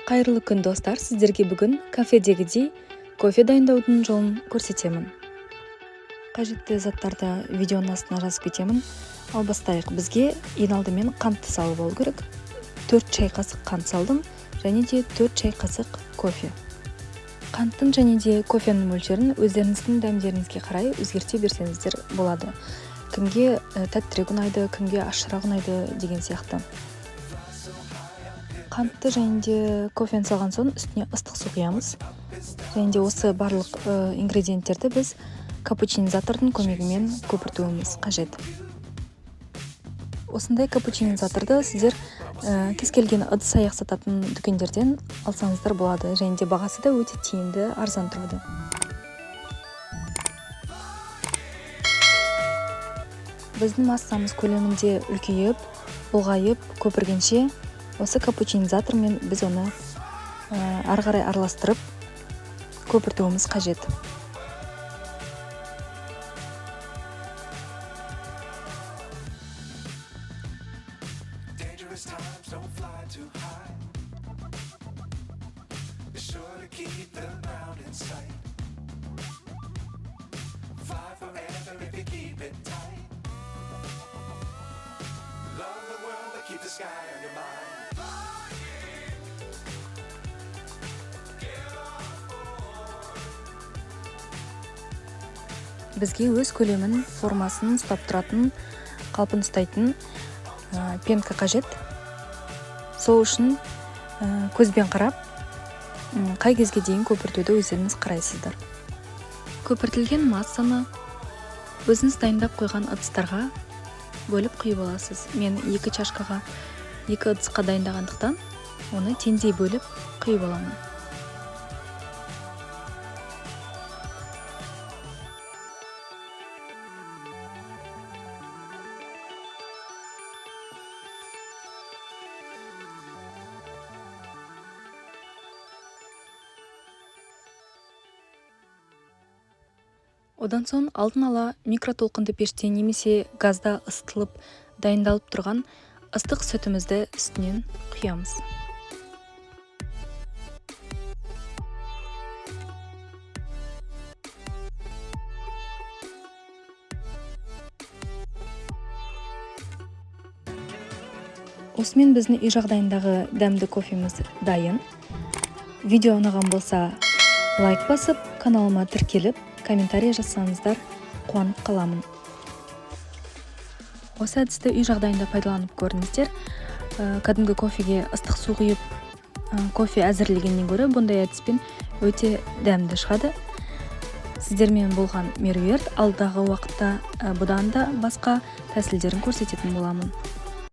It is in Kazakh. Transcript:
Кайрылуу күн достар, сиздерге бүгүн кафедегидей кофе дайындаудын жолун көрсөтөмүн. Кажеттүү заттарды видеонун астына жазып кетемин. Ал бастайык. Бизге эң алды менен кантты салып алуу керек. 4 чай касык кант салдым және де 4 чай касык кофе. Канттын және де кофенин мөлчөрүн өздөрүңүздүн дәмдериңизге карай өзгөртө берсеңиздер болот. Кимге таттыраак унайды, кимге ашыраак унайды деген сыяктуу. Кантты және де кофени салган соң үстүнө ыстык суу куябыз. Және де осы барлык ингредиенттерди биз капучинизатордун көмөгү менен көпүртүүбүз кажет. Осындай капучинизаторду сиздер кез келген ыдыс аяк сататын дүкөндөрдөн алсаңыздар болот. Және де багасы да өтө тиімді, арзан турат. Биздин массамыз көлөмүндө үлкөйүп, улгайып, көпүргенче осы капучинизатор менен биз оны ары карай аралаштырып көпүртүүбүз кажет. Бизге өз көлөмүн, формасын ұстап туратын, калпын ұстайтын пенка кажет. Сол үчүн көзбен карап, кай кезге дейин көпүртүүдө өзүңүз карайсыздар. Көпүртүлгөн массаны өзүңүз дайындап койгон ыдыстарга бөлүп куюп аласыз. Мен 2 чашкага 2 ыдыска дайындагандыктан оны теңдей бөлүп куюп аламын. Одан соң алдын ала микротолкунду пеште немесе газда ысытылып дайындалып турган ыстык сүтүмүздү үстүнөн куябыз. Осымен биздин үй жагдайындагы дәмдүү кофемиз дайын. Видео унаган болса, лайк басып, каналыма тиркелип, комментарий жазсаңыздар кубанып каламын. Осы әдісті үй жагдайында пайдаланып көрүңүздөр. Кадимги кофеге ыстык суу куюп, кофе әзірлегенден көрө bunday әдіспен өтө дәмдүү чыгат. Сиздер менен болгон Меруерт, алдағы убакытта будан да башка тәсилдерин көрсөтөтүн боламын.